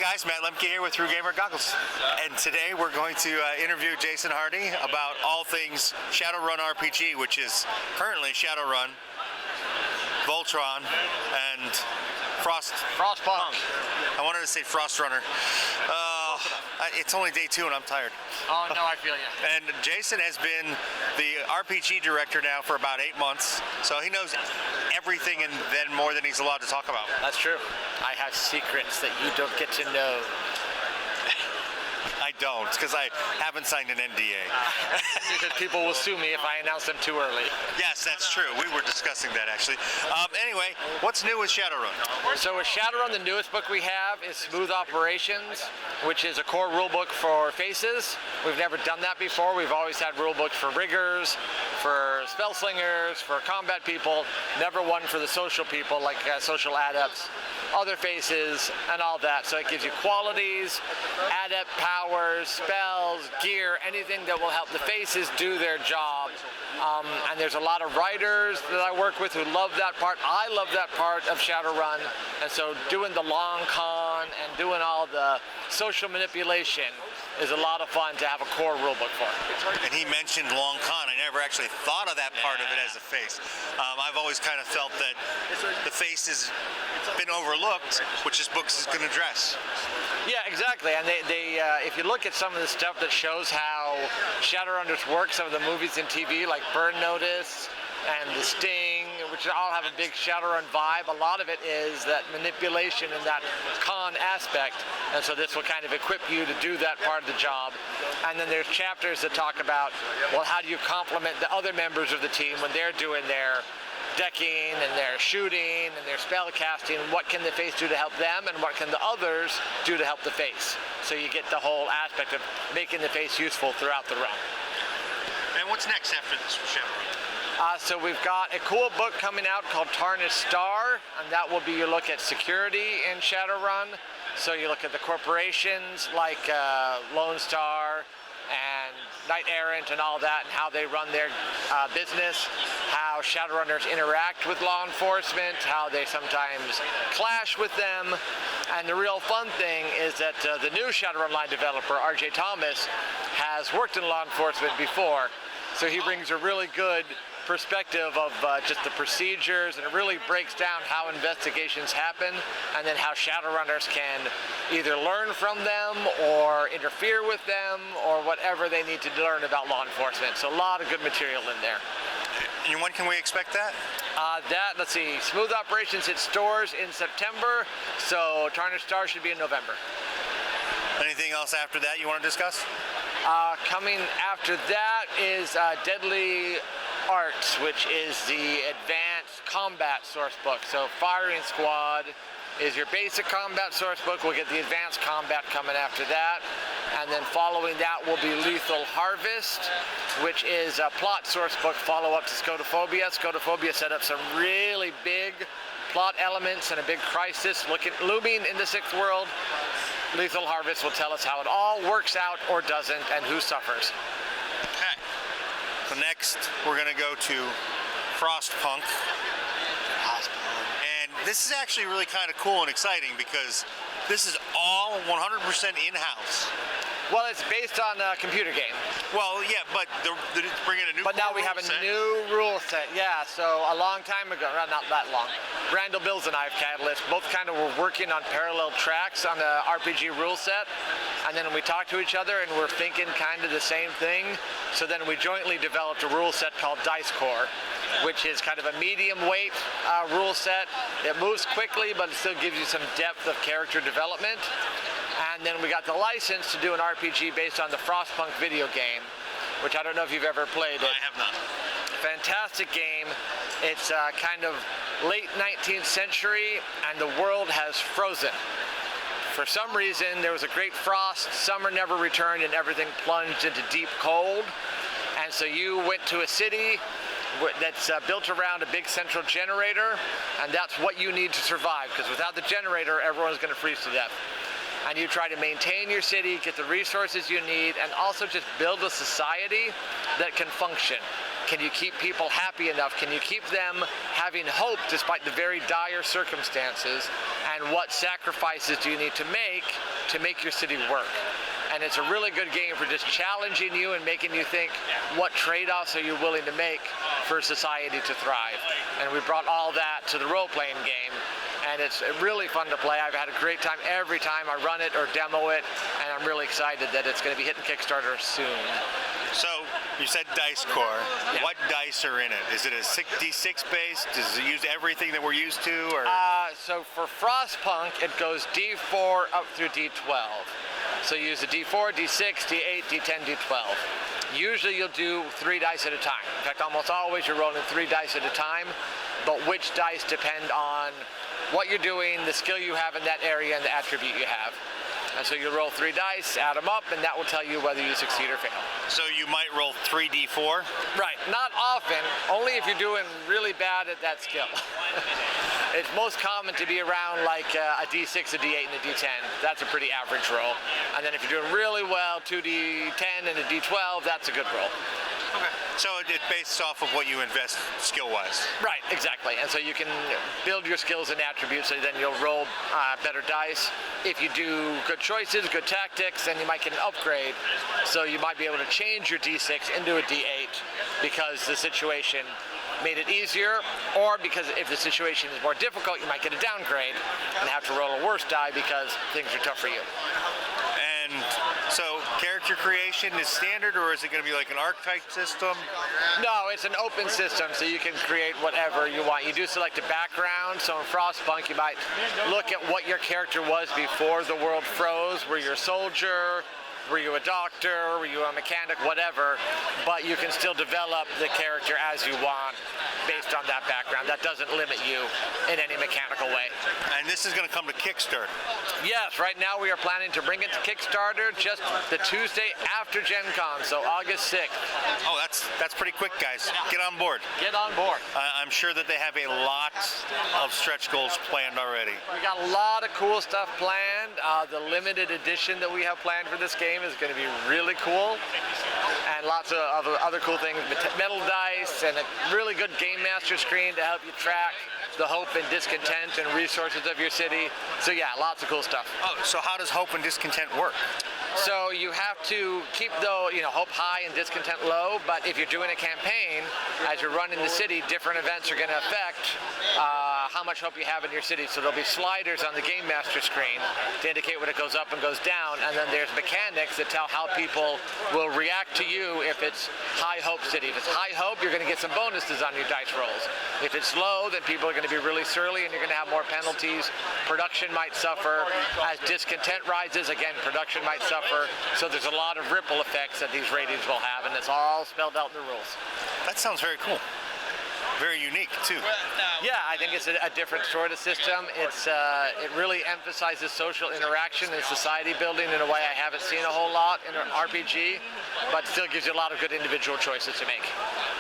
guys, Matt Lemke here with TrueGamer Goggles. And today we're going to interview Jason Hardy about all things Shadowrun RPG, which is currently Shadowrun, Voltron, and Frostpunk. I wanted to say Frostrunner. It's only day 2 and I'm tired. Oh no, I feel you. And Jason has been the RPG director now for about 8 months, so he knows everything and then more than he's allowed to talk about. That's true. I have secrets that you don't get to know. I don't, because I haven't signed an NDA. Because people will sue me if I announce them too early. Yes, that's true. We were discussing that actually. Anyway, what's new with Shadowrun? So with Shadowrun, the newest book we have is Smooth Operations, which is a core rulebook for faces. We've never done that before. We've always had rulebooks for riggers, for spell slingers, for combat people, never one for the social people like social adepts, other faces, and all that. So it gives you qualities, adept powers, spells, gear, anything that will help the faces do their job. And there's a lot of writers that I work with who love that part. I love that part of Shadowrun, and so doing the long con and doing all the social manipulation is a lot of fun to have a core rulebook for. And he mentioned long con. I never actually thought of that part of it as a face. I've always kind of felt that the face has been overlooked, which this book is going to address. Yeah, exactly. And they if you look at some of the stuff that shows how Shadowrunners work, some of the movies and TV like Burn Notice and The Sting, which all have a big Shadowrun vibe, a lot of it is that manipulation and that con aspect, and so this will kind of equip you to do that part of the job. And then there's chapters that talk about, well, how do you complement the other members of the team when they're doing their decking and their shooting and their spell casting, what can the face do to help them and what can the others do to help the face. So you get the whole aspect of making the face useful throughout the run. And what's next after this for Shadowrun? So we've got a cool book coming out called Tarnished Star, and that will be your look at security in Shadowrun. So you look at the corporations like Lone Star and Knight Errant and all that, and how they run their business, how Shadowrunners interact with law enforcement, how they sometimes clash with them. And the real fun thing is that the new Shadowrun line developer, RJ Thomas, has worked in law enforcement before, so he brings a really good perspective of just the procedures, and it really breaks down how investigations happen and then how Shadowrunners can either learn from them or interfere with them or whatever they need to learn about law enforcement. So a lot of good material in there. And when can we expect that? Let's see, Smooth Operations hit stores in September, so Tarnished Star should be in November. Anything else after that you want to discuss? Coming after that is Deadly Arts, which is the advanced combat source book. So Firing Squad is your basic combat source book. We'll get the advanced combat coming after that. And then following that will be Lethal Harvest, which is a plot source book follow-up to Scotophobia. Scotophobia set up some really big plot elements and a big crisis looming in the 6th world. Lethal Harvest will tell us how it all works out or doesn't and who suffers. Okay. So next we're going to go to Frostpunk. And this is actually really kind of cool and exciting because this is all 100% in-house. Well, it's based on a computer game. Well, yeah, but they're bringing a new. But now we have a new rule set. Yeah, so a long time ago, not that long, Randall Bills and I of Catalyst both kind of were working on parallel tracks on the RPG rule set, and then we talked to each other and we're thinking kind of the same thing. So then we jointly developed a rule set called Dice Core, which is kind of a medium weight rule set. It moves quickly, but it still gives you some depth of character development. And then we got the license to do an RPG based on the Frostpunk video game, which I don't know if you've ever played it. I have not. Fantastic game. It's kind of late 19th century, and the world has frozen. For some reason, there was a great frost, summer never returned, and everything plunged into deep cold. And so you went to a city that's built around a big central generator, and that's what you need to survive, because without the generator, everyone's going to freeze to death. And you try to maintain your city, get the resources you need, and also just build a society that can function. Can you keep people happy enough? Can you keep them having hope despite the very dire circumstances? and what sacrifices do you need to make your city work. And it's a really good game for just challenging you and making you think, what trade-offs are you willing to make for society to thrive? And we brought all that to the role-playing game, and it's really fun to play. I've had a great time every time I run it or demo it, and I'm really excited that it's going to be hitting Kickstarter soon. So, you said Dice Core. Yeah. What dice are in it? Is it a D6 base? Does it use everything that we're used to? Or? So for Frostpunk, it goes D4 up through D12. So you use a D4, D6, D8, D10, D12. Usually you'll do 3 dice at a time. In fact, almost always you're rolling 3 dice at a time, but which dice depend on what you're doing, the skill you have in that area, and the attribute you have. And so you roll 3 dice, add them up, and that will tell you whether you succeed or fail. So you might roll 3d4? Right, not often, only if you're doing really bad at that skill. It's most common to be around like a D6, a D8, and a D10. That's a pretty average roll. And then if you're doing really well, 2D10 and a D12, that's a good roll. Okay. So it's based off of what you invest skill-wise. Right, exactly. And so you can build your skills and attributes, so then you'll roll better dice. If you do good choices, good tactics, then you might get an upgrade. So you might be able to change your D6 into a D8 because the situation made it easier, or because if the situation is more difficult, you might get a downgrade and have to roll a worse die because things are tough for you. And so character creation is standard, or is it going to be like an archetype system? No, it's an open system, so you can create whatever you want. You do select a background, so in Frostpunk you might look at what your character was before the world froze. Were you a soldier? Were you a doctor? Were you a mechanic? Whatever. But you can still develop the character as you want based on that background. That doesn't limit you in any mechanical way. And this is going to come to Kickstarter. Yes, right now we are planning to bring it to Kickstarter just the Tuesday after Gen Con, so August 6th. Oh, that's pretty quick, guys. Get on board. Get on board. I'm sure that they have a lot of stretch goals planned already. We got a lot of cool stuff planned. The limited edition that we have planned for this game is going to be really cool. And lots of other cool things, metal dice, and a really good Game Master screen to help you track the hope and discontent and resources of your city. So yeah, lots of cool stuff. Oh, so how does hope and discontent work? So you have to keep hope high and discontent low, but if you're doing a campaign, as you're running the city, different events are going to affect how much hope you have in your city. So there'll be sliders on the Game Master screen to indicate when it goes up and goes down, and then there's mechanics that tell how people will react to you if it's high hope city. If it's high hope, you're going to get some bonuses on your dice rolls. If it's low, then people are going to be really surly and you're going to have more penalties. Production might suffer. As discontent rises, again, production might suffer. So there's a lot of ripple effects that these ratings will have, and it's all spelled out in the rules. That sounds very cool. Very unique, too. Yeah, I think it's a different sort of system. It really emphasizes social interaction and society building in a way I haven't seen a whole lot in an RPG, but still gives you a lot of good individual choices to make.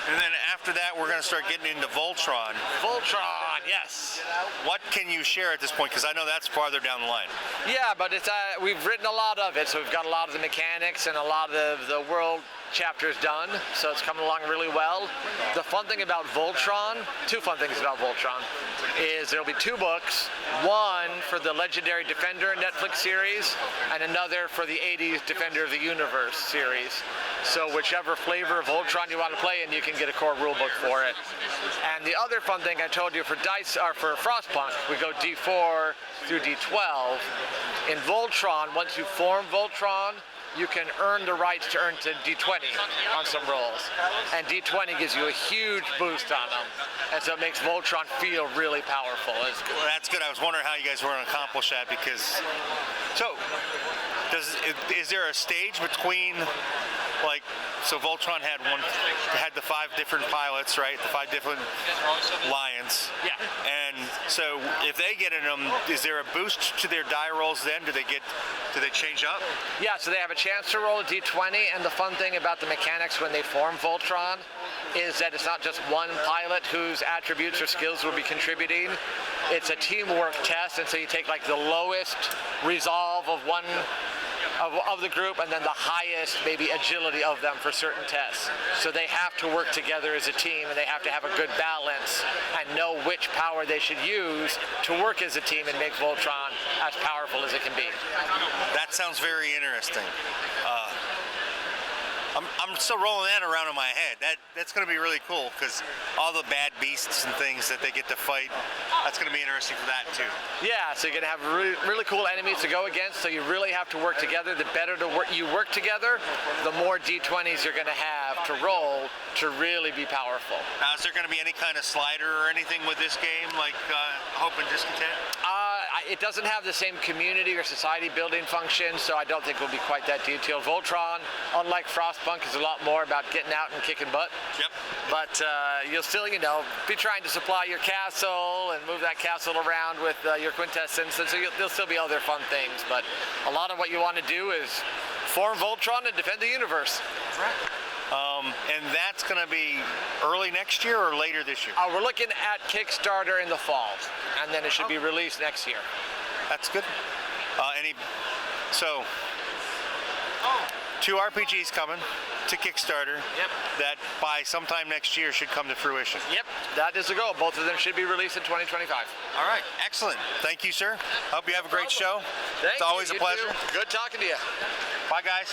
And then after that, we're going to start getting into Voltron. Voltron, yes. What can you share at this point? Because I know that's farther down the line. Yeah, but we've written a lot of it, so we've got a lot of the mechanics and a lot of the world chapters done, so it's coming along really well. The fun thing about Voltron, 2 fun things about Voltron, is there'll be 2 books, one for the legendary Defender Netflix series, and another for the 80s Defender of the Universe series. So whichever flavor of Voltron you want to play in, you can get a core rulebook for it. And the other fun thing I told you for for Frostpunk, we go D4 through D12. In Voltron, once you form Voltron, you can earn the rights to earn to D20 on some rolls. And D20 gives you a huge boost on them. And so it makes Voltron feel really powerful. Well, that's good. I was wondering how you guys were going to accomplish that, because... So, is there a stage between, like, so Voltron had the 5 different pilots, right? The 5 different lions. Yeah. And so if they get in them, is there a boost to their die rolls then? Do they change up? Yeah, so they have a chance to roll a D20, and the fun thing about the mechanics when they form Voltron is that it's not just one pilot whose attributes or skills will be contributing. It's a teamwork test, and so you take like the lowest resolve of one of the group, and then the highest maybe agility of them for certain tests. So they have to work together as a team, and they have to have a good balance and know which power they should use to work as a team and make Voltron as powerful as it can be. That sounds very interesting. I'm still rolling that around in my head. That's going to be really cool because all the bad beasts and things that they get to fight, that's going to be interesting for that too. Yeah, so you're going to have really cool enemies to go against, so you really have to work together. The better you work together, the more D20s you're going to have to roll to really be powerful. Now, is there going to be any kind of slider or anything with this game, like Hope and Discontent? It doesn't have the same community or society building function, so I don't think it will be quite that detailed. Voltron, unlike Frostpunk, is a lot more about getting out and kicking butt. Yep. But you'll still, be trying to supply your castle and move that castle around with your quintessence, and so there'll still be other fun things. But a lot of what you want to do is form Voltron and defend the universe. Right. And that's going to be early next year or later this year? We're looking at Kickstarter in the fall, and then it should be released next year. That's good. So, 2 RPGs coming to Kickstarter. Yep. That by sometime next year should come to fruition. Yep, that is the goal. Both of them should be released in 2025. All right, excellent. Thank you, sir. Hope you have a great show. Thank it's always you. a pleasure. Too. Good talking to you. Bye, guys.